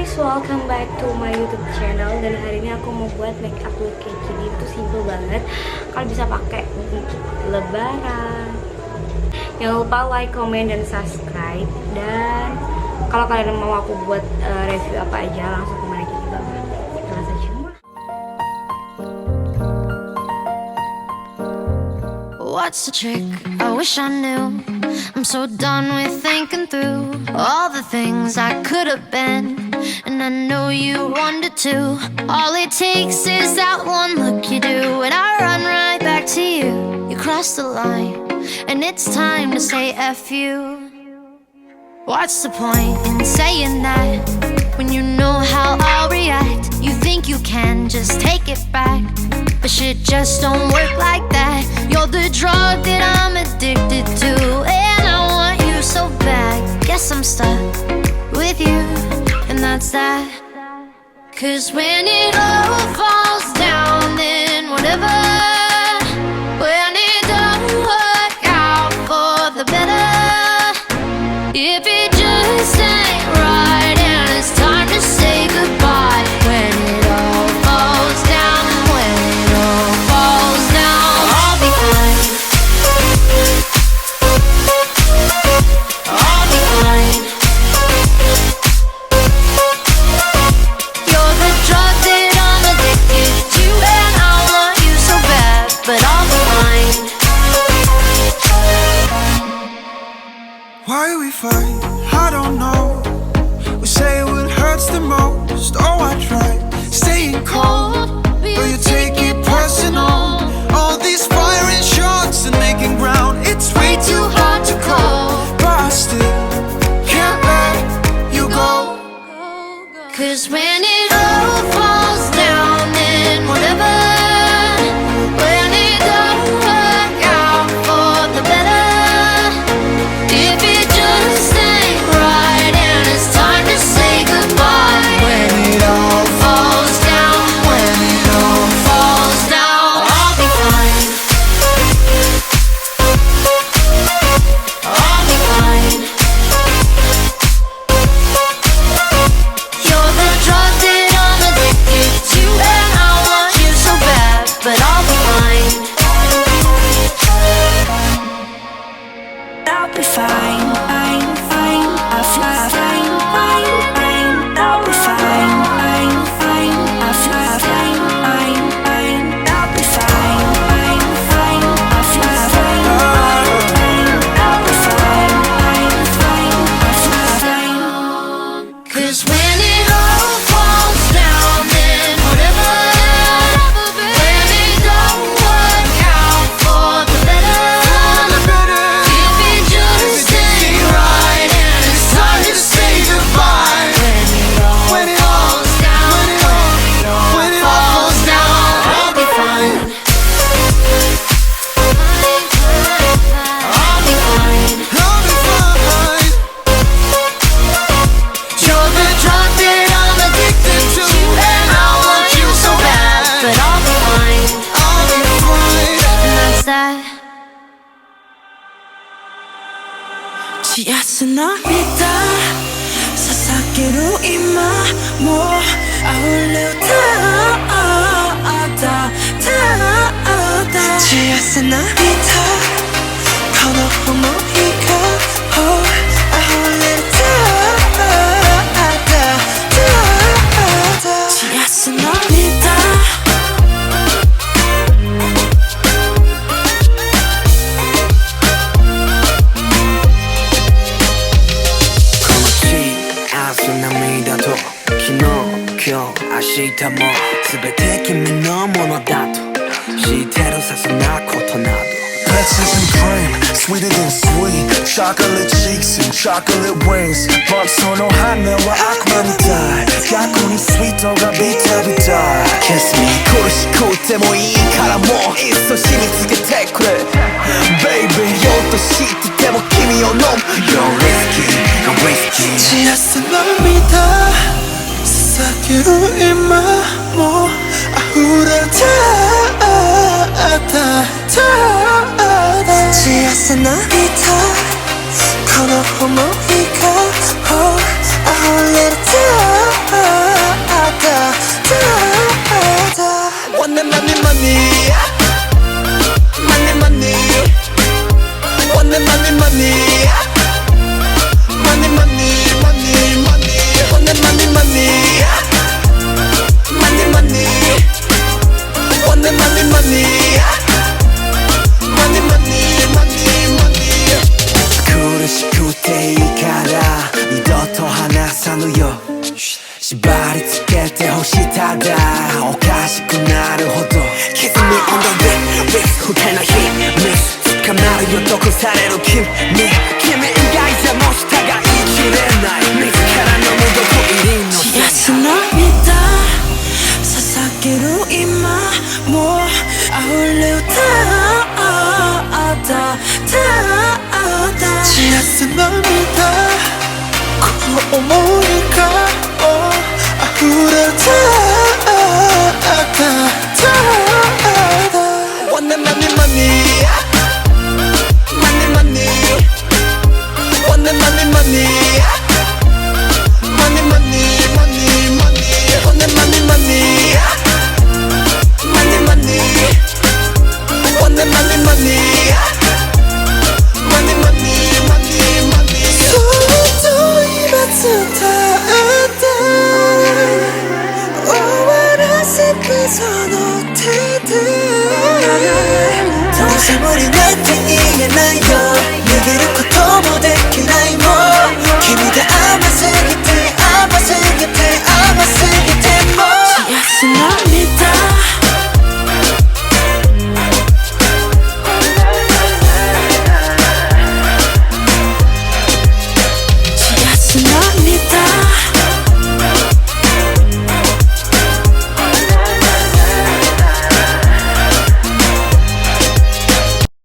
guys, welcome back to my YouTube channel. Dan hari ini aku mau buat makeup look kayak gini. Itu simple banget. Kalian bisa pakai untuk Lebaran. Jangan lupa like, comment, dan subscribe. Dan kalau kalian mau aku buat review apa aja, langsung komen aja di bawah. Kita langsung aja. What's the trick? I wish I knew. I'm so done with thinking through all the things I could have been, and I know you wanted to. All it takes is that one look you do, and I run right back to you. You cross the line, and it's time to say F you. What's the point in saying that when you know how I'll react? You think you can just take it back, but shit just don't work like that. You're the drug that I'm addicted to, and I want you so bad. Guess I'm stuck with you, and that's that. 'Cause when it all falls down, then whatever. When it don't work out for the better, if it just ain't right and it's time to say goodbye. When it all falls down, when it all falls down, I'll be fine. I'll be fine. You're the drug that I'm addicted to, and I want you so bad, but I'll be fine. Why we fight? I don't know. We say what hurts the most. Oh, I tried staying cold, but you take it personal. All these firing shots and making ground, it's way too hard to call. But I still can't let you go. 'Cause when it all falls down, then whatever. When it don't work out for the better, if it just ain't right and it's time to say goodbye. When it all falls down, when it all falls down, I'll be fine. I'll be fine. You're the drug that I'm addicted to, and I want you so bad, but I'll be fine. I'll be fine, fine, fine. I'll fly, fine, fine, fine. I'll be fine, fine, fine. I'll fly, fine, fine, fine. I'll be fine, fine, fine. I'll fly, fine, fine, fine. I'll be fine, fine, fine. I'll fly, fine. 'Cause when it all falls down, then whatever. When it don't work out for the better, if it just ain't right and it's time to say goodbye. When it all falls down, when it all falls down, I'll be fine. I'll be fine. I'll be fine. You're the drug that I'm addicted to, and I want you so bad, but I'll be fine. I'll be fine. And that's that. 血圧の涙捧げる今もう溢れ歌った血圧の涙この想いが溢れ歌った血圧の涙涙と昨日、今日、明日も全て君のものだと知ってるさそんなことなど Peaches and cream, sweeter than sweet. Chocolate cheeks and chocolate wings. But so no hot now I can die. 약간의 sweet 도가 비타 비타. Kiss me 苦しくてもいいからもういっそ染みつけてくれ Baby 酔っとしてても君を飲む You're risky, you're risky 血圧の涙捧げる今も溢れた血圧の涙この想いが溢れた話さぬよ縛り付けてほしただおかしくなるほど Kiss me on the wrist 二人の秘密捕まるよ毒される君以外